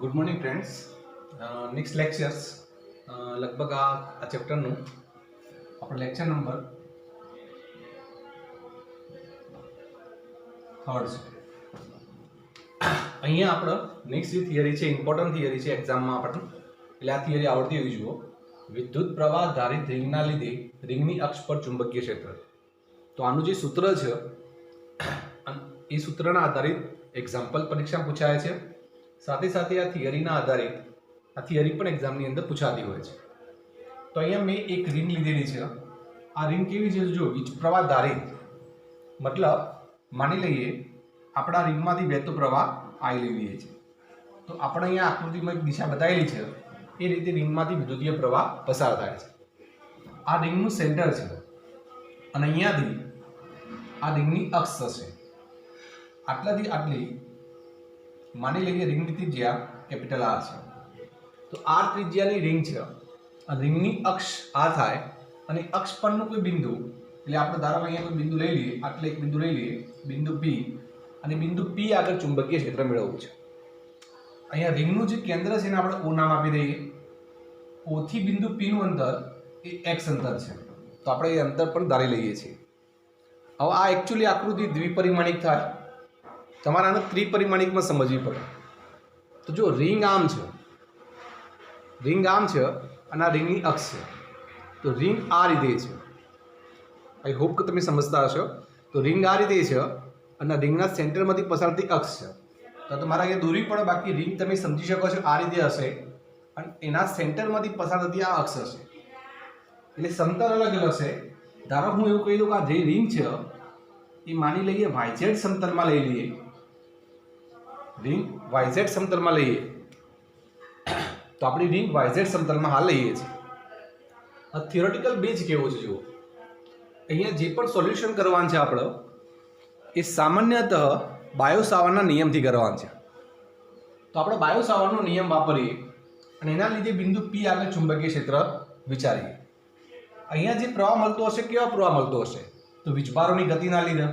Good morning friends. Next lectures लगभग आ चैप्टरનું આપણો lecture number 3 છે। અહીંયા આપણે નેક્સ્ટ જે થિયરી છે ઇમ્પોર્ટન્ટ થિયરી છે એક્ઝામમાં આપણને, એટલે આ થિયરી આવડતી હોવી જોઈએ। વિદ્યુત પ્રવાહ ધારિત રિંગના લીધે રિંગની અક્ષ પર ચુંબકીય ક્ષેત્ર, તો આનું જે સૂત્ર છે એ સૂત્રના આધારિત એક્ઝામ્પલ પરીક્ષા પૂછાય છે। સાથે સાથે આ થિયરીના આધારિત આ થિયરી પણ એક્ઝામની અંદર પૂછાતી હોય છે। તો અહીંયા મેં એક રિંગ લીધેલી છે। આ રિંગ કેવી છે? જો વીજ પ્રવાહ ધારિત, મતલબ માની લઈએ આપણા રિંગમાંથી વહેતો પ્રવાહ આઈ લઈએ છે, તો આપણે અહીંયા આકૃતિમાં એક દિશા બતાવેલી છે, એ રીતે રિંગમાંથી વિદ્યુતીય પ્રવાહ પસાર થાય છે। આ રિંગનું સેન્ટર છે અને અહીંયાથી આ રિંગની અક્ષ હશે। આટલાથી આટલી માની લઈએ રિંગની ત્રિજ્યા કેપિટલ આર છે, તો આર ત્રિજ્યાની રિંગ છે। આ રિંગની અક્ષ આ થાય અને અક્ષ પરનું કોઈ બિંદુ, એટલે આપણે ધારો કે અહીંયા કોઈ બિંદુ લઈ લઈએ, આટલે એક બિંદુ લઈ લઈએ, બિંદુ પી, અને બિંદુ પી આગળ ચુંબકીય ક્ષેત્ર મેળવવું છે। અહીંયા રિંગનું જે કેન્દ્ર છે એને આપણે ઓ નામ આપી દઈએ। ઓ થી બિંદુ પી નું અંતર એ એક્સ અંતર છે, તો આપણે એ અંતર પણ ધારી લઈએ છીએ। હવે આ એકચ્યુઅલી આકૃતિ દ્વિપરિમાણિક થાય, તમારે આને ત્રિપરિમાણિકમાં સમજવી પડે। તો જો રિંગ આમ છે, રિંગ આમ છે અને આ રિંગની અક્ષ છે, તો રિંગ આ રીતે છે। આઈ હોપ કે તમે સમજતા હશો। તો રિંગ આ રીતે છે અને રિંગના સેન્ટરમાંથી પસાર થતી અક્ષ છે, તો તમારે અહીંયા દોરવી પડે, બાકી રિંગ તમે સમજી શકો છો આ રીતે હશે અને એના સેન્ટરમાંથી પસાર થતી આ અક્ષ હશે, એટલે સમતલ અલગ અલગ હશે। ધારો હું એવું કહી દઉં કે આ જે રિંગ છે એ માની લઈએ વાયઝેડ સમતલમાં લઈ લઈએ, રિંગ વાયઝેડ સમતલમાં લઈએ, તો આપણી રિંગ વાયઝેડ સમતલમાં હાલ લઈએ છીએ। આ થિયોરેટિકલ બેઝ કેવો છે જુઓ, અહીંયા જે પણ સોલ્યુશન કરવાનું છે આપણે એ સામાન્યતઃ બાયો સાવર્ટના નિયમથી કરવાનું છે। તો આપણે બાયો સાવર્ટનો નિયમ વાપરીએ અને એના લીધે બિંદુ પી આગળ ચુંબકીય ક્ષેત્ર વિચારીએ। અહીંયા જે પ્રવાહ મળતો હશે, કેવા પ્રવાહ મળતો હશે? તો વીજભારોની ગતિના લીધે,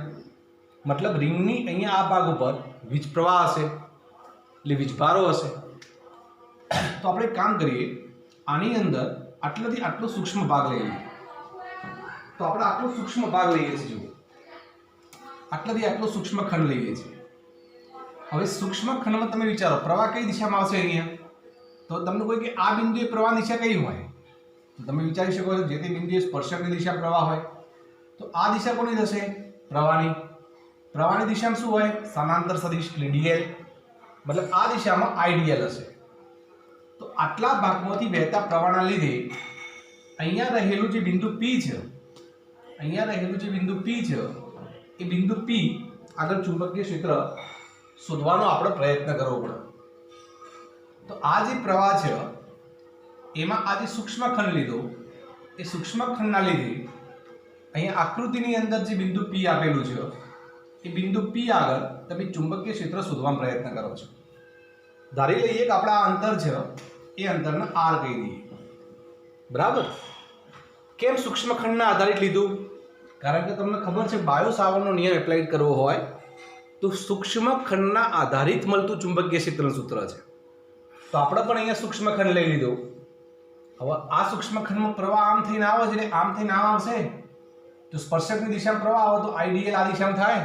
મતલબ રિંગની અહીંયા આ ભાગ ઉપર વીજ પ્રવાહ હશે એટલે વીજભારો હશે। તો આપણે એક કામ કરીએ, આની અંદર આટલાથી આટલો સૂક્ષ્મ ભાગ લઈ લઈએ, તો આપણે આટલો સૂક્ષ્મ ભાગ લઈએ છીએ, જુઓ આટલાથી આટલો સૂક્ષ્મ ખંડ લઈએ છીએ। હવે સૂક્ષ્મ ખંડમાં તમે વિચારો પ્રવાહ કઈ દિશામાં આવશે અહીંયા, તો તમને કોઈ કે આ બિંદુએ પ્રવાહ દિશા કઈ હોય, તો તમે વિચારી શકો છો જે તે બિંદુએ સ્પર્શકની દિશા પ્રવાહ હોય, તો આ દિશા કોની થશે? પ્રવાહની। પ્રવાહની દિશામાં શું હોય? સમાંતર સદિશ ડીએલ, મતલબ આ દિશામાં આઈડીએલ હશે। તો આટલા ભાગમાંથી વહેતા પ્રવાહના લીધે અહીંયા રહેલું જે બિંદુ પી છે, અહીંયા રહેલું જે બિંદુ પી છે, એ બિંદુ પી આગળ ચુંબકીય ક્ષેત્ર શોધવાનો આપણે પ્રયત્ન કરવો પડે। તો આ જે પ્રવાહ છે એમાં આ જે સૂક્ષ્મ ખંડ લીધો, એ સૂક્ષ્મ ખંડના લીધે અહીંયા આકૃતિની અંદર જે બિંદુ પી આપેલું છે એ બિંદુ પી આગળ તમે ચુંબકીય ક્ષેત્ર શોધવાનો પ્રયત્ન કરો છો। ધારી લઈએ કે આપણા અંતર છે એ અંતરને આર કહી દઈએ, બરાબર? કેમ સૂક્ષ્મ ખંડના આધારિત લીધું? કારણ કે તમને ખબર છે બાયો સાવર્ટનો નિયમ એપ્લાય કરવો હોય તો સૂક્ષ્મ ખંડના આધારિત મળતું ચુંબકીય ક્ષેત્રનું સૂત્ર છે। તો આપણે પણ અહીંયા સૂક્ષ્મ ખંડ લઈ લીધો। હવે આ સૂક્ષ્મ ખંડમાં પ્રવાહ આમ થઈને આવે છે, એટલે આમ થઈને આમ આવશે, તો સ્પર્શકની દિશામાં પ્રવાહ આવે તો આઈડીએલ આ દિશામાં થાય,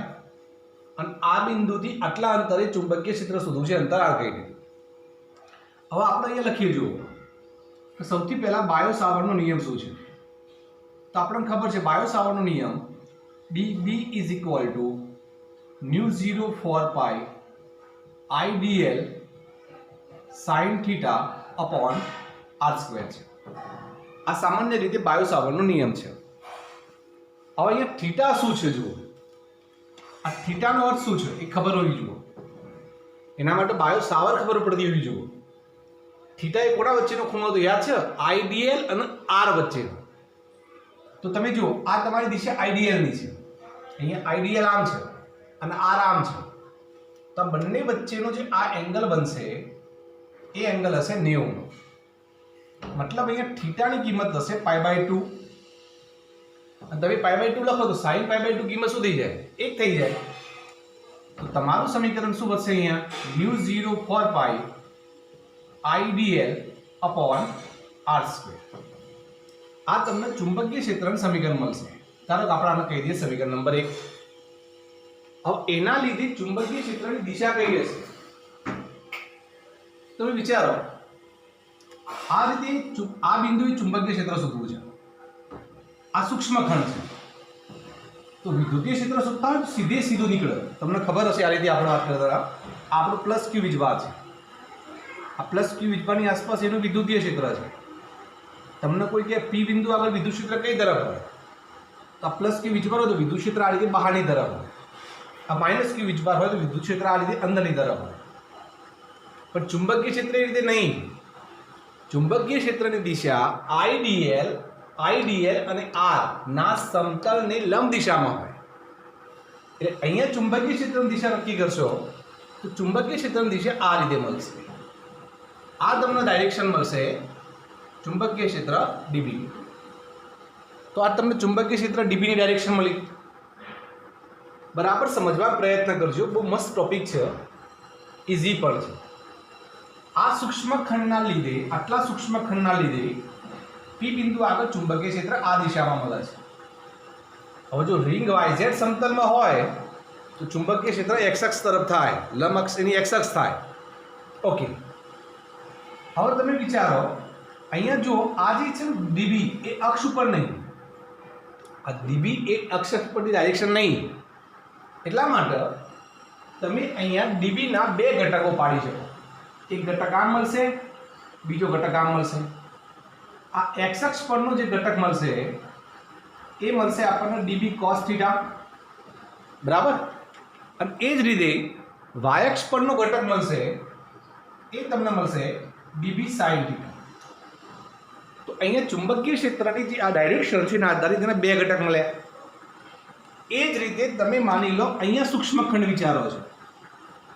અને આ બિંદુથી આટલા અંતરે ચુંબકીય ક્ષેત્ર શોધવું છે, અંતર આર કહી દીધું। હવે આપણે અહીંયા લખીએ, જુઓ કે સૌથી પહેલા બાયો સાવર્ટનો નિયમ શું છે? તો આપણને ખબર છે બાયો સાવર્ટનો નિયમ D is equal to mu 0 4 pi IDL sine theta upon R square છે। આ સામાન્ય રીતે બાયો સાવર્ટનો નિયમ છે। હવે અહીંયા થીટા શું છે? જુઓ આ થીટાનો અર્થ શું છે એ ખબર હોવી જોઈએ, એના માટે બાયો સાવર્ટ ખબર પડતી હોવી જોઈએ। થીટા એ કોના વચ્ચેનો ખૂણો હતો યાદ છે? આઈડીએલ અને આર વચ્ચેનો। તો તમે જુઓ આ તમારી દિશા આઈડીએલ ની છે, અહીંયા આઈડીએલ આમ છે અને આર આમ છે, તો આ બંને વચ્ચેનો જે આ એંગલ બનશે એ એંગલ હશે 90 નો, મતલબ અહીંયા થીટાની કિંમત હશે π/2, અને તમે π/2 લખો તો sin π/2 કિંમત શું થઈ જાય? 1 થઈ જાય। તો તમારું સમીકરણ શું વધશે? અહીંયા μ0 4 પાઈ IDL अपॉन R². આ તમને ચુંબકીય ક્ષેત્રનું સમીકરણ મળશે. ધારો કે આપણે આને કહી દઈએ સમીકરણ નંબર 1. હવે એના લીધે ચુંબકીય ક્ષેત્રની દિશા કઈ રહેશે? તમે વિચારો, આ રીતે આ બિંદુએ ચુંબકીય ક્ષેત્ર શોધવું છે. આ સૂક્ષ્મ ખંડ છે, તો વિદ્યુતીય ક્ષેત્ર શોધતા હોય તો સીધું નીકળે. તમને ખબર હશે, આ રીતે આપણે વાત કરતા હતા, આપણો પ્લસ ક્યુ વીજભાર છે. આ પ્લસ ક્યુ વીજભારની આસપાસ એનું વિદ્યુતીય ક્ષેત્ર છે. તમને કોઈ કે પી બિંદુ આગળ વિદ્યુત ક્ષેત્ર કઈ તરફ હોય, તો આ પ્લસ ક્યુ વીજભાર હોય તો વિદ્યુત ક્ષેત્ર આ રીતે બહારની તરફ હોય. આ માઇનસ ક્યુ વીજભાર હોય તો વિદ્યુત ક્ષેત્ર આ રીતે અંદરની તરફ હોય. પણ ચુંબકીય ક્ષેત્ર એ રીતે નહીં. ચુંબકીય ક્ષેત્રની દિશા IDL અને R ના સમતલની લંબ દિશામાં હોય. એટલે અહીંયા ચુંબકીય ક્ષેત્રની દિશા નક્કી કરશો તો ચુંબકીય ક્ષેત્રની દિશા આ રીતે મળશે. આ તમને ડાયરેક્શન મળશે ચુંબકીય ક્ષેત્ર DB. તો આ તમને ચુંબકીય ક્ષેત્ર DB ની ડાયરેક્શન મળી. બરાબર સમજવા પ્રયત્ન કરજો. બહુ મસ્ત ટોપિક છે, ઇઝી પણ છે. આ સૂક્ષ્મ ખંડના લીધે, આટલા સૂક્ષ્મ ખંડના લીધે પી બિંદુ આગળ ચુંબકીય ક્ષેત્ર આ દિશામાં મળે છે. હવે જો રિંગ YZ સમતલમાં હોય તો ચુંબકીય ક્ષેત્ર x અક્ષ તરફ થાય, લંબ અક્ષ એની x અક્ષ થાય. ઓકે, હવે તમે વિચારો, અહીંયા જો આ જે છે DB એ અક્ષ ઉપર નહીં, આ DB એ અક્ષ પરની ડાયરેક્શન નહીં. એટલા માટે તમે અહીંયા DB ના બે ઘટકો પાડી શકો. એક ઘટક આમ મળશે, બીજો ઘટક આમ મળશે. આ x અક્ષ પરનો જે ઘટક મળશે એ મળશે આપણને DB cos θ, બરાબર. અને એ જ રીતે y અક્ષ પરનો ઘટક મળશે એ તમને મળશે DB sin θ. તો અહીંયા ચુંબકીય ક્ષેત્રની જે આ ડાયરેક્શન છે એના આધારે તેના બે ઘટક મળ્યા. એ જ રીતે તમે માની લો અહીંયા સૂક્ષ્મ ખંડ વિચારો છો,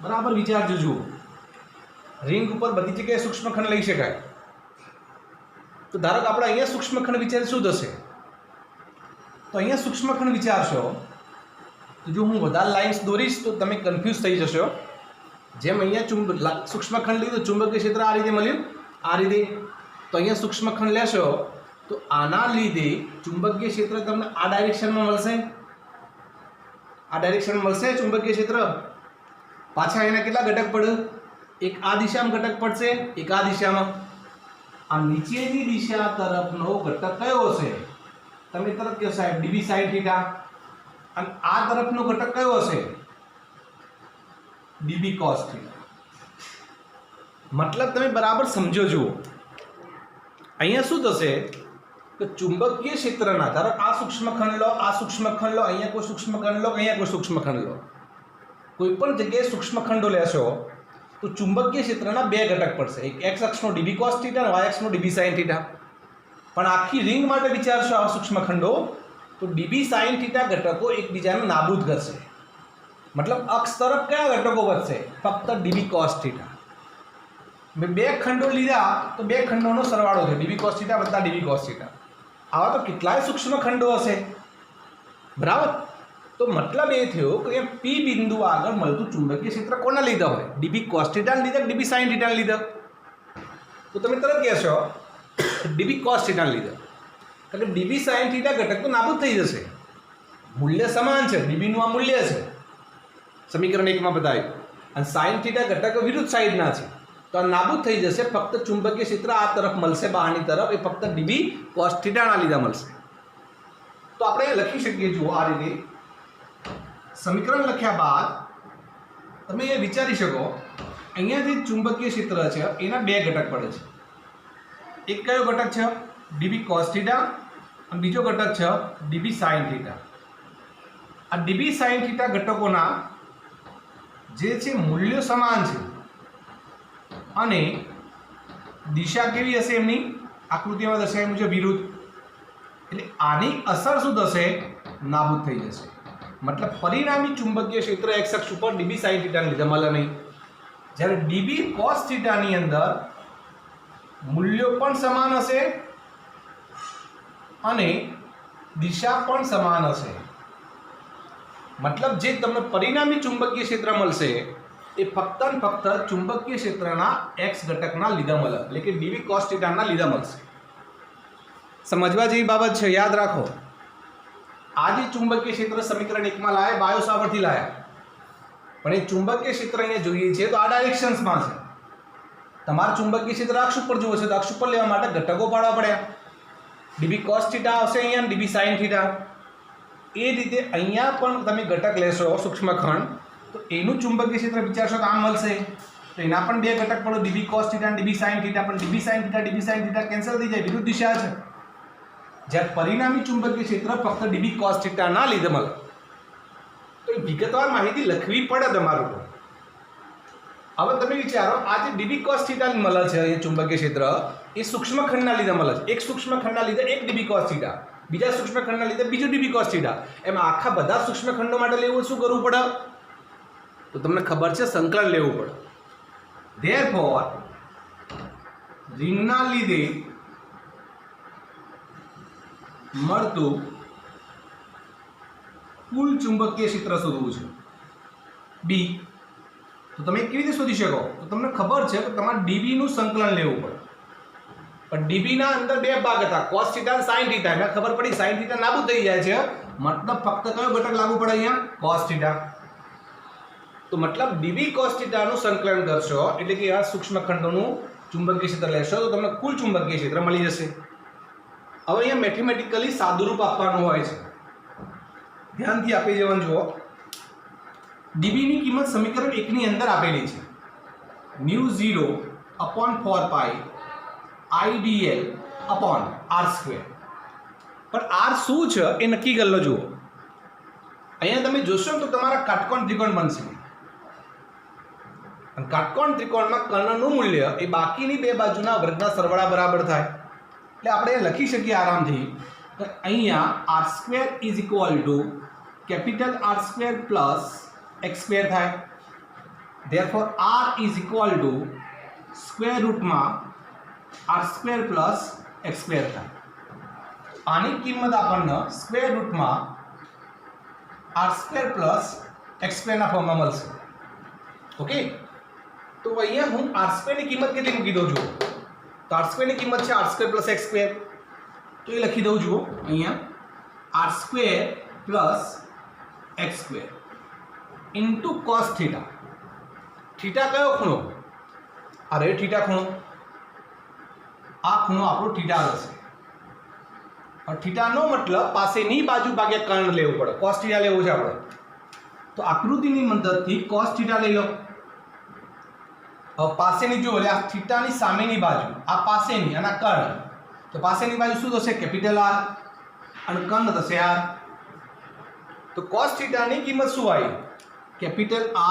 બરાબર. વિચારજો, જુઓ, રિંગ ઉપર બધી જગ્યાએ સૂક્ષ્મ ખંડ લઈ શકાય. તો ધારો કે આપણે અહીંયા સૂક્ષ્મ ખંડ વિચાર શું થશે? તો અહીંયા સૂક્ષ્મ ખંડ વિચારશો તો જો હું વધારે લાઇન્સ દોરીશ તો તમે કન્ફ્યુઝ થઈ જશો. જેમ અહીંયા સૂક્ષ્મ ખંડ લીધું, ચુંબકીય ક્ષેત્ર આ રીતે મળ્યું, આ રીતે. તો અહીંયા સૂક્ષ્મ ખંડ લેશો તો આના લીધે ચુંબકીય ક્ષેત્ર તમને આ ડાયરેક્શનમાં મળશે, આ ડાયરેક્શનમાં મળશે ચુંબકીય ક્ષેત્ર. પાછા એના કેટલા ઘટક પડે? એક આ દિશામાં ઘટક પડશે, એક આ દિશામાં. આ નીચેની દિશા તરફનો ઘટક કયો હશે? તમે તરત કહો સાહેબ DB sin θ. અને આ તરફનો ઘટક કયો હશે? DB cos θ. મતલબ તમે બરાબર સમજો. જુઓ, અહીંયા શું થશે કે ચુંબકીય ક્ષેત્રના, ધારો આ સૂક્ષ્મ ખંડ લો, આ સૂક્ષ્મ ખંડ લો, અહીંયા કોઈ સૂક્ષ્મ ખંડ લો, અહીંયા કોઈ સૂક્ષ્મ ખંડ લો, કોઈ પણ જગ્યાએ સૂક્ષ્મ ખંડો લેશો તો ચુંબકીય ક્ષેત્રના બે ઘટક પડશે. એક x અક્ષનો DB cos θ અને y અક્ષનો DB sin θ. પણ આખી રિંગ માટે વિચારશો આ સૂક્ષ્મ ખંડો તો DB sin θ ઘટકો એકબીજાને નાબૂદ કરશે. મતલબ અક્ષ તરફ કયા ઘટકો વધશે? ફક્ત DB cos θ. મેં બે ખંડો લીધા તો બે ખંડોનો સરવાળો થયો, DB cos θ વત્તા DB cos θ. આવા તો કેટલાય સૂક્ષ્મ ખંડો હશે, બરાબર. તો મતલબ એ થયો કે પી બિંદુ આગળ મળતું ચુંબકીય ક્ષેત્ર કોના લીધા હોય? DB cos θ ના લીધા, DB sin θ ના લીધા? તો તમે તરત કહેશો DB cos θ ના લીધા, કારણ કે DB sin θ ઘટક તો નાબૂદ થઈ જશે. મૂલ્ય સમાન છે, DB નું આ મૂલ્ય છે, સમીકરણ 1 માં બતાવ્યું. અને sin θ ઘટક વિરુદ્ધ સાઈડના છે, તો આ નાબૂદ થઈ જશે. ફક્ત ચુંબકીય ક્ષેત્ર આ તરફ મળશે, બહારની તરફ, એ ફક્ત DB cos θ ના લીધા મળશે. તો આપણે લખી શકીએ, જુઓ, આ રીતે સમીકરણ લખ્યા બાદ તમે એ વિચારી શકો, અહીંયા જે ચુંબકીય ક્ષેત્ર છે એના બે ઘટક પડે છે. એક કયો ઘટક છે? DB cos θ, અને બીજો ઘટક છે DB sin θ. આ DB sin θ ઘટકોના જે છે મૂલ્યો સમાન છે અને દિશા કેવી હશે એમની? આકૃતિમાં દર્શાવ્યા મુજબ વિરુદ્ધ. એટલે આની અસર શું થશે? નાબૂદ થઈ જશે. મતલબ પરિણામી ચુંબકીય ક્ષેત્ર x અક્ષ ઉપર DB sin θ ને લીધે મળે નહીં. જ્યારે DB cos θ ની અંદર મૂલ્યો પણ સમાન હશે અને દિશા પણ સમાન હશે. મતલબ જે તમને પરિણામી ચુંબકીય ક્ષેત્ર મળશે એ એ ફક્ત ને ફક્ત ચુંબકીય ક્ષેત્રના x ઘટકના લીધે મળે, એટલે કે dv cos θ ના લીધે મળશે. સમજવા જેવી બાબત છે, યાદ રાખો. આ જે ચુંબકીય ક્ષેત્ર સમીકરણ 1 માં લાયા બાયો સાવરથી લાયા, પણ એ ચુંબકીય ક્ષેત્ર અહીંયા જોઈએ છે તો આ ડાયરેક્શન્સમાં છે. તમારે ચુંબકીય ક્ષેત્ર અક્ષ ઉપર જોવે છે તો અક્ષ ઉપર લેવા માટે ઘટકો પાડવા પડ્યા. dv cos θ આવશે અહીંયા, dv sin θ. એ રીતે અહીંયા પણ તમે ઘટક લેશો સૂક્ષ્મખંડ, તો એનું ચુંબકીય ક્ષેત્ર વિચારશો તો આમ મળશે. તો એના પણ બે ઘટક પડો, dv cos θ અને dv sin θ. પણ dv sin θ કેન્સલ થઈ જાય, વિરુદ્ધ દિશા છે. જ્યારે પરિણામી ચુંબકીય ક્ષેત્ર ફક્ત dv cos θ ના લીધે મળે. તો એ વિગતવાર માહિતી લખવી પડે તમારું. હવે તમે વિચારો, આ જે dv cos θ મળે છે એ ચુંબકીય ક્ષેત્ર, એ સૂક્ષ્મખંડના લીધે મળે છે. એક સૂક્ષ્મખંડના લીધે એક dv cos θ, બીજા સૂક્ષ્મખંડના લીધે બીજું dv cos θ. એમ આખા બધા સૂક્ષ્મખંડો માટે લેવું શું કરવું પડે? તો તમને ખબર છે, સંકલન લેવું પડે. ધેરફોર રિંગના લીધે મળતું કુલ ચુંબકીય ક્ષેત્ર શોધવું છે. બી તો તમે કેવી રીતે શોધી શકો? તો તમને ખબર છે કે તમારે dv નું સંકલન લેવું પડે. પણ dv ના અંદર બે ભાગ હતા, cos θ અને sin θ. એમને ખબર પડી sin θ નાબૂદ થઈ જાય છે, મતલબ ફક્ત કયો ઘટક લાગુ પડે અહીંયા? cos θ. તો મતલબ dv cos θ નું સંકલન કરશો એટલે કે આ સૂક્ષ્મખંડોનું ચુંબકીય ક્ષેત્ર લેશો તો તમને કુલ ચુંબકીય ક્ષેત્ર મળી જશે. હવે અહીંયા મેથેમેટિકલી સાદુરૂપ આપવાનું હોય છે, ધ્યાનથી આપી જવાનું. જુઓ, dv ની કિંમત સમીકરણ 1 ની અંદર આપેલી છે, μ0/4π idl r². પણ r શું છે એ નક્કી કરી લો. જુઓ, અહીંયા તમે જોશો તો તમારા કાટકોણ ત્રિકોણ બનશે, અને કાટકોણ ત્રિકોણમાં કર્ણનું મૂલ્ય એ બાકીની બે બાજુના વર્ગના સરવાળા બરાબર થાય. એટલે આપણે લખી શકીએ આરામથી કે અહીંયા r² capital R² plus x² થાય. ધેરફોર r સ્ક્વેર રૂટમાં r² પ્લસ x² થાય. આની કિંમત આપણને સ્ક્વેર રૂટમાં r² પ્લસ x² ના ફોર્મમાં મળશે. ઓકે, તો અહીંયા હું r² ની કિંમત કેટલી મૂકી દઉં છું? તો r² ની કિંમત છે r² પ્લસ x². તો એ લખી દઉં. જુઓ, અહીંયા r² plus x² into cos θ. Theta કયો ખૂણો? આ રે થીટા ખૂણો. આ ખૂણો આપણો થીટા હશે. થીટાનો મતલબ પાસેની બાજુ ભાગ્યા કર્ણ લેવું પડે, cos θ લેવું છે આપણે. તો આકૃતિની મદદથી cos θ લઈ લો. હવે પાસેની જો એટલે આ થીટાની સામેની બાજુ, આ પાસેની અને આ કર્ણ. તો પાસેની બાજુ શું થશે? કેપિટલ R અને કર્ણ થશે R. તો cos θ ની કિંમત શું આવી? કેપિટલ R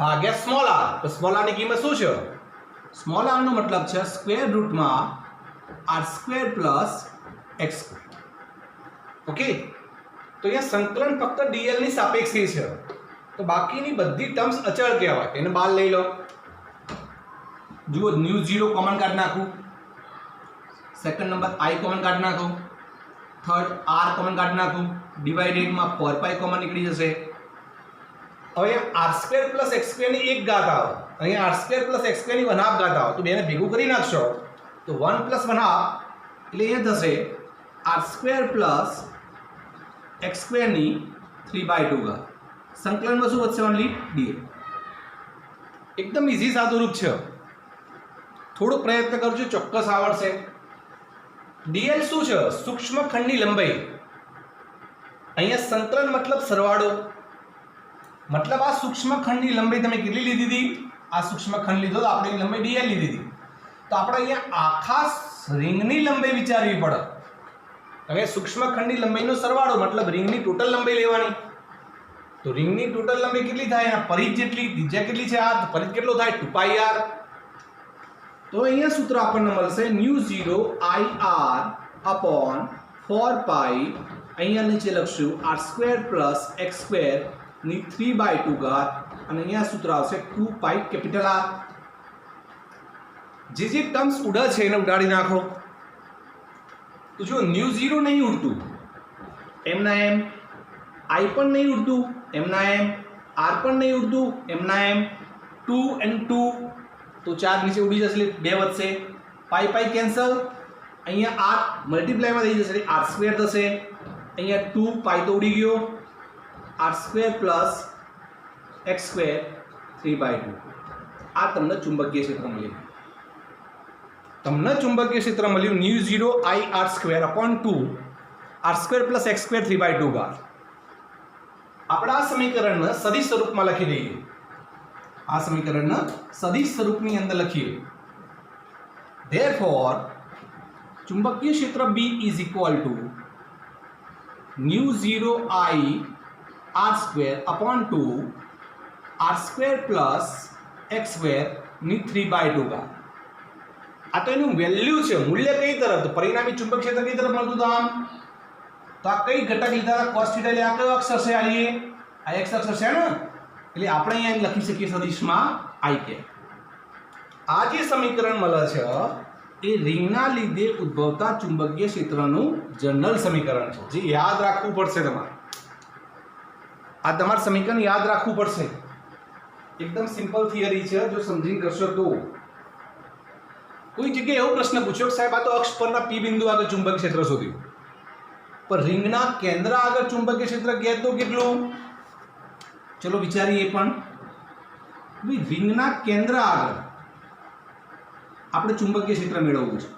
ભાગ્યા સ્મોલ r. તો સ્મોલ r ની કિંમત શું છે? સ્મોલ r નો મતલબ છે સ્ક્વેર રૂટમાં r² પ્લસ x². ઓકે, તો અહીંયા સંકલન ફક્ત dl ની સાપેક્ષે છે, તો બાકીની બધી ટર્મ્સ અચળ કહેવાય, એને બહાર લઈ લો. જુઓ, μ0 કોમન કાઢી નાખું, સેકન્ડ નંબર i કોમન કાઢી નાખું, થર્ડ r કોમન કાઢી નાખું, ડિવાઇડેડમાં 4π કોમન નીકળી જશે. હવે r² પ્લસ x² ની એક ઘાત આવે, અહીંયા r² પ્લસ x² ની 1/2 ઘાત આવે, તો બેને ભેગું કરી નાખશો તો 1 પ્લસ 1/2 એટલે એ થશે r² પ્લસ x² ની 3/2 ઘાત. સંકલનમાં શું વધશે? Only dl. એકદમ ઇઝી સાદું રૂપ છે, થોડો પ્રયત્ન કરજો, ચોક્કસ આવડશે. dl શું છે? સૂક્ષ્મખંડની લંબાઈ. અહીંયા સંકલન મતલબ સરવાળો, મતલબ આ સૂક્ષ્મખંડની લંબાઈ તમે કેટલી લીધી હતી? આ સૂક્ષ્મખંડ લીધો તો આપણે લંબાઈ dl લીધી હતી. તો આપણે અહીંયા આખા રિંગની લંબાઈ વિચારવી પડે. હવે સૂક્ષ્મખંડની લંબાઈનો સરવાળો મતલબ રિંગની ટોટલ લંબાઈ લેવાની. તો રિંગની ટોટલ લંબાઈ કેટલી થાય? એના પરિઘ જેટલી. ત્રિજ્યા કેટલી છે? આ પરિઘ કેટલો થાય? 2πr. તો અહીંયા સૂત્ર આપણને મળશે μ0IR/4π. અહીંયા નીચે લખશું r² પ્લસ x² ની 3/2 ઘાત, અને અહીંયા સૂત્ર આવશે 2π કેપિટલ R. જે ટર્મ્સ ઉડે છે એને ઉડાડી નાખો. તો જો μ0 નહીં ઉડતું, એમના એમ. i પણ નહીં ઉડતું, એમના એમ. આર પણ નહીં ઉડતું એમના એમ 2 and 2 તો 4 નીચે ઉડી જશે એટલે 2 વધશે પાઈ પાઈ કેન્સલ અહીંયા આર મલ્ટીપ્લાયમાં થઈ જશે એટલે આર સ્ક્વેર થશે અહીંયા 2 પાઈ તો ઉડી ગયો R square plus X square 3/2 આ તમને ચુંબકીય ક્ષેત્ર મળ્યું mu 0 I r square upon 2 R square plus X square 3/2 બાર આપણે આ સમીકરણને સદિશ સ્વરૂપમાં લખી દઈએ આ સમીકરણને સદિશ સ્વરૂપની અંદર લખીએ ધેરફોર ચુંબકીય ક્ષેત્ર B is equal to mu 0 I r square upon 2 R square plus X square ની 3/2 બાર આ તો એનું વેલ્યુ છે મૂલ્ય કઈ તરફ તો પરિણામી ચુંબક ક્ષેત્ર કઈ તરફ મળતું હતું આમ તો આ કઈ ઘટક લીધા હતા cos θ એટલે આ કયો અક્ષ હશે આ x અક્ષ હશે ને એટલે આપણે અહીંયા લખી શકીએ સદિશમાં I કે આ જે સમીકરણ મળે છે એ રિંગના લીધે ઉદ્ભવતા ચુંબકીય ક્ષેત્રનું જનરલ સમીકરણ છે જે યાદ રાખવું પડશે તમારે આ તમારે સમીકરણ યાદ રાખવું પડશે એકદમ સિમ્પલ થિયરી છે જો સમજીને કરશો તો કોઈ જગ્યાએ એવો પ્રશ્ન પૂછ્યો સાહેબ આ તો અક્ષ પરના P બિંદુ આગળ ચુંબકીય ક્ષેત્ર શોધ્યું પણ રિંગના કેન્દ્ર આગળ ચુંબકીય ક્ષેત્ર ગયા તો કેટલું ચલો વિચારીએ પણ ભાઈ રિંગના કેન્દ્ર આગળ આપણે ચુંબકીય ક્ષેત્ર મેળવવું છે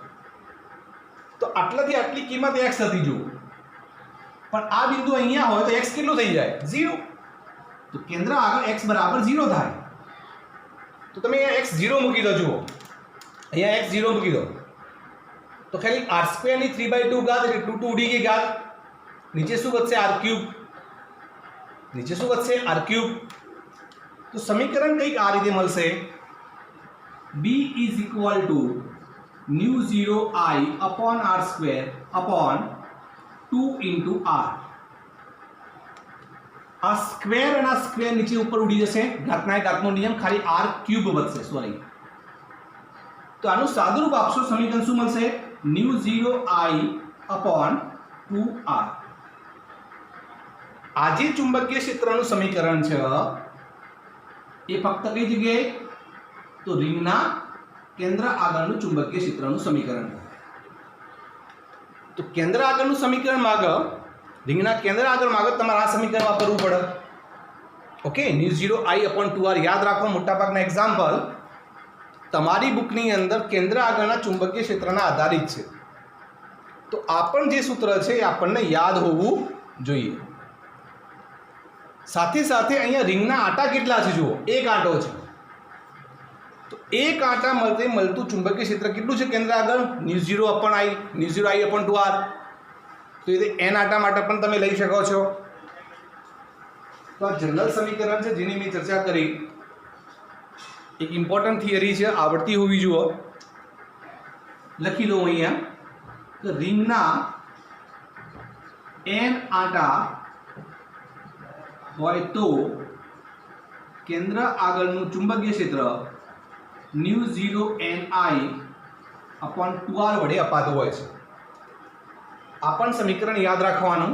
તો આટલાથી આટલી કિંમત x હતી જુઓ પણ આ બિંદુ અહીંયા હોય તો x કેટલું થઈ જાય 0 તો કેન્દ્ર આગળ x બરાબર 0 થાય તો તમે અહીંયા x 0 મૂકી દો જુઓ અહીંયા x 0 મૂકી દો તો ખાલી r સ્ક્વેર ની 3/2 ઘાત એટલે 2 2 ઉડી ગઈ ઘાત નીચે શું વધશે r ક્યુબ તો સમીકરણ કંઈક આ રીતે મળશે B is equal to new 0 I upon r square upon 2 into r આ સ્ક્વેર અને આ સ્ક્વેર નીચે ઉપર ઉડી જશે ઘાતના ઘાતનો નિયમ ખાલી r ક્યુબ વધશે સોરી તો આનું સાદુરૂપ આપશો સમીકરણ શું મળશે न्यू 0 I upon 2r આ જે ચુંબકીય ક્ષેત્રનું સમીકરણ છે એ ફક્ત કઈ જગ્યાએ તો રિંગના કેન્દ્ર આગળનું ચુંબકીય ક્ષેત્રનું સમીકરણ તો કેન્દ્ર આગળનું સમીકરણ માંગ રિંગના કેન્દ્ર આગળ માંગ તમારે આ સમીકરણ વાપરવું પડે okay new 0 I upon 2r યાદ રાખો મોટાભાગના એક્ઝામ્પલ તમારી બુકની અંદર કેન્દ્ર આગળના ચુંબકીય ક્ષેત્રના આધારિત છે તો આ પણ જે સૂત્ર છે એ આપણને યાદ હોવું જોઈએ સાથે સાથે અહીંયા રિંગના આંટા કેટલા છે જુઓ એક આંટો છે તો એક આંટા મળતું ચુંબકીય ક્ષેત્ર કેટલું છે કેન્દ્ર આગળ ન્યુ 0 I upon 2r તો એ n આંટા માટે પણ તમે લઈ શકો છો તો આ જનરલ સમીકરણ છે જેની મેં ચર્ચા કરી એક ઇમ્પોર્ટન્ટ થિયરી છે આવડતી હોવી જુઓ લખી લો અહીંયા તો રિંગના n આંટા હોય તો કેન્દ્ર આગળનું ચુંબકીય ક્ષેત્ર ન્યુ 0 ni upon 2r વડે અપાતું હોય છે આ પણ સમીકરણ યાદ રાખવાનું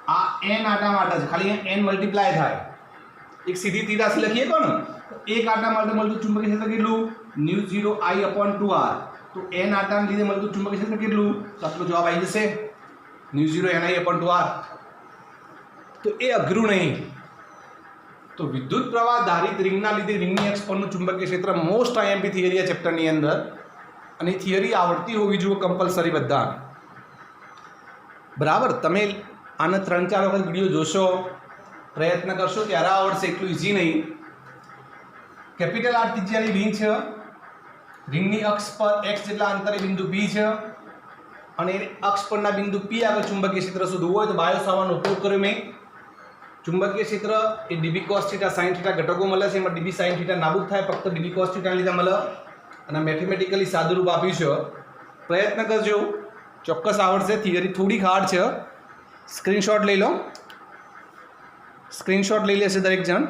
આ n આંટા માટે છે ખાલી n મલ્ટીપ્લાય થાય એક સીધી તીરાસી લખીએ કોને એક આંટા માટે મળતું ચુંબકીય ક્ષેત્ર કેટલું ન્યુ 0 I upon 2r તો n આંટાને લીધે મળતું ચુંબકીય ક્ષેત્ર કેટલું તો આપણો જવાબ આવી જશે ન્યુ 0 ni upon 2r તો એ અઘરું નહીં તો વિદ્યુત પ્રવાહ ધારિત રિંગના લીધે રિંગની અક્ષ પરનું ચુંબકીય ક્ષેત્ર મોસ્ટ આઈએમપી થિયરી આ ચેપ્ટરની અંદર અને થિયરી આવડતી હોવી જોઈએ કમ્પલસરી બધા બરાબર તમે આને 3-4 વખત વિડીયો જોશો પ્રયત્ન કરશો ત્યારે આવડશે એટલું ઇઝી નહીં કેપિટલ R ત્રિજ્યાની રિંગ છે રિંગની અક્ષ પર x જેટલા અંતરે બિંદુ P છે અને અક્ષ પરના બિંદુ P આગળ ચુંબકીય ક્ષેત્ર શોધવું હોય તો બાયો સામાનો ઉપયોગ કર્યો મેં ચુંબકીય ક્ષેત્ર એ dB cos θ sin θ ઘટકો મળે છે એમાં dB sin θ નાબૂદ થાય ફક્ત dB cos θ લીધે મળે અને મેથેમેટિકલી સાદુરૂપ આપ્યું છે પ્રયત્ન કરજો ચોક્કસ આવડશે થિયરી થોડીક હાર્ડ છે સ્ક્રીનશોટ લઈ લો સ્ક્રીનશોટ લઈ લેશે દરેક જણ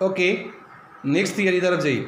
ઓકે નેક્સ્ટ થિયરી તરફ જઈએ